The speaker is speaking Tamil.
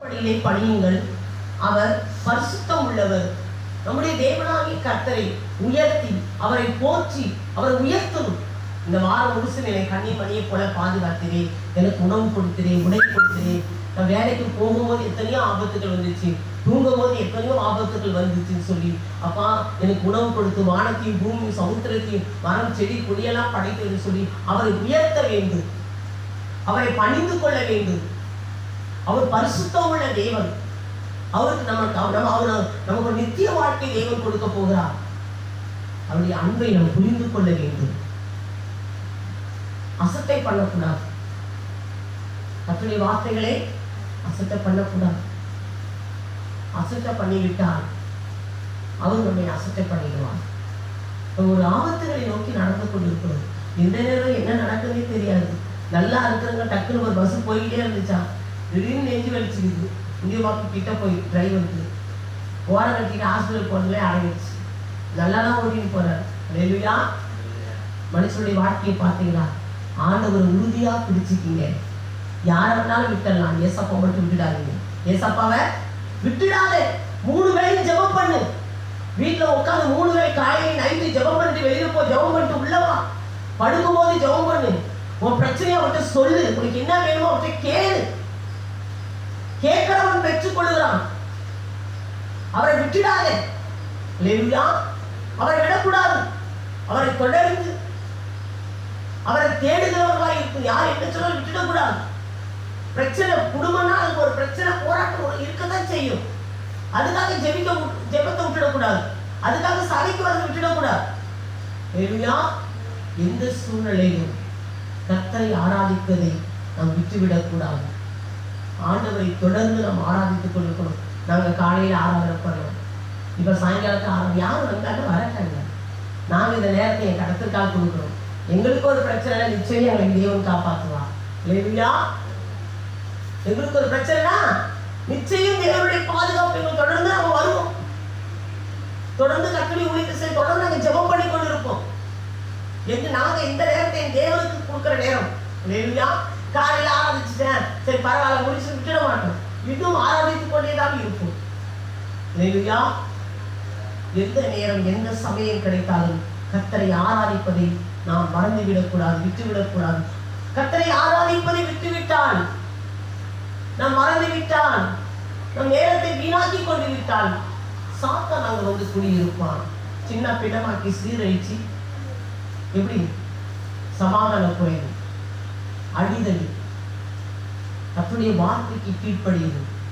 பணியுங்கள், அவர் பரிசுத்தம் உள்ளவர். நம்முடைய தேவனாகிய கர்த்தரை உயர்த்தி அவரை போற்றி அவரை உயர்த்தணும். இந்த வாரம் முழுசு என்னை கண்ணி மணியை போல பாதுகாத்திரேன், எனக்கு உணவு கொடுத்திரேன், உடை கொடுத்திரேன். நான் வேலைக்கு போகும்போது எத்தனையோ ஆபத்துகள் வந்துச்சு, தூங்கும் போது எத்தனையோ ஆபத்துகள் வந்துச்சுன்னு சொல்லி, அப்பா எனக்கு உணவு கொடுத்து வானத்தையும் பூமியும் சமுத்திரத்தையும் மரம் செடி கொடியெல்லாம் படைத்தது சொல்லி அவரை உயர்த்த வேண்டும், அவரை பணிந்து கொள்ள வேண்டும். அவர் பரிசுத்தம் உள்ள தேவன். அவருக்கு நமக்கு நித்திய வாழ்க்கை தேவன் கொடுக்க போகிறார். அவருடைய அன்பை நாம் புரிந்து கொள்ள வேண்டும். அசட்டை பண்ணக்கூடாது. கர்த்தருடைய வார்த்தைகளை அசட்டை பண்ணக்கூடாது. அசட்டை பண்ணிவிட்டால் அவர் நம்மை அசட்டை பண்ணிடுவார். ஒரு ஆபத்துகளை நோக்கி நடந்து கொண்டிருக்கிறோம். எந்த நேரம் என்ன நடக்குதுன்னே தெரியாது. நல்லா இருக்கிறவங்க டக்குன்னு ஒரு பஸ் போயிட்டே இருந்துச்சா, திடீர்னு நெஞ்சு வலிச்சுக்குது. இந்திய வாக்கு கிட்ட போய் டிரைவருக்கு ஓரம் கட்டிட்டு ஹாஸ்பிட்டல் போனதுலே அடங்கிடுச்சு. நல்லா தான் ஓடிட்டு போறாரு. அல்லேலூயா. மனுஷனுடைய வாழ்க்கையை பார்த்தீங்களா? ஆண்டவர் உறுதியா பிடிச்சிக்கிங்க. யாரை வேணாலும் விட்டுடலாம், ஏசப்பா மட்டும் விட்டுடாதீங்க. ஏசப்பாவை விட்டுடாதே. 3 வேளை ஜெபம் பண்ணு. வீட்டுல உட்காந்து 3 வேளை காலையில நைட்டு ஜெபம் பண்ணிட்டு வெளியில போ, ஜெபம் பண்ணிட்டு உள்ளவா. படுக்கும் போது ஜெபம் பண்ணு. உன் பிரச்சனையை அவர்கிட்ட சொல்லு. உனக்கு என்ன வேணுமோ அவர்கிட்ட கேளு. கேட்கிறவன் பெற்றுக் கொள்கிறான். அவரை விட்டுடாதே. அல்லேலூயா. அவரை விடக்கூடாது. அவரை தொடர்ந்து அவரை தேடுகிறவர்களாக இருக்கும். யார் என்ன சொன்னாலும் விட்டுடக்கூடாது. பிரச்சனை குடும்பம்னா அதுக்கு ஒரு பிரச்சனை போராட்டம் இருக்கதான் செய்யும். அதுக்காக ஜெபத்தை விட்டுடக்கூடாது. அதுக்காக சபைக்கு வந்து விட்டுடக்கூடாது. அல்லேலூயா. எந்த சூழ்நிலையிலும் கர்த்தரை ஆராதிப்பதை நாம் விட்டுவிடக்கூடாது. ஆண்டவரை தொடர்ந்து நாம் ஆராதித்துக் கொண்டிருக்கணும். நாங்கள் காலையில் ஆராதனை பண்ணுவோம், இப்போ சாயங்காலத்துக்கு யாரும் வந்தாலும் வரட்டாங்க. நாங்கள் இந்த நேரத்தை என் கடத்திற்காக கொடுக்குறோம். எங்களுக்கு ஒரு பிரச்சனை நிச்சயம் எங்களுக்கு தேவன் காப்பாற்றுவா. இல்லையா? எங்களுக்கு ஒரு பிரச்சனைனா நிச்சயம் தேவனுடைய பாதுகாப்பு எங்களுக்கு தொடர்ந்து நாங்கள் வருவோம். தொடர்ந்து கர்த்தரை ஊழியத்தை செய்ய தொடர்ந்து நாங்கள் ஜெபம் பண்ணி கொண்டிருப்போம். நாங்கள் இந்த நேரத்தை என் தேவனுக்கு கொடுக்குற நேரம். இல்லையா? காலையில் ஆராதிச்சுட்டேன், சரி பரவாயில்ல முடிச்சு விட்டுட மாட்டோம். இன்னும் ஆராதித்துக் கொண்டேதான் இருப்போம். இல்லையா? எந்த நேரம் எந்த சமயம் கிடைத்தாலும் கர்த்தரை ஆராதிப்பதை நாம் மறந்துவிடக்கூடாது, விட்டுவிடக்கூடாது. கர்த்தரை ஆராதிப்பதை விட்டுவிட்டால், நாம் மறந்துவிட்டால், நம் நேரத்தை வீணாக்கி கொண்டு விட்டால் சாத்தான் நாங்கள் வந்து குடியிருப்பான். சின்ன பின்னமாக்கி சீரழிச்சு எப்படி சமாதான குறைவு, அடிதடி, கர்த்தருடைய வார்த்தைக்கு கீழ்ப்படியுது.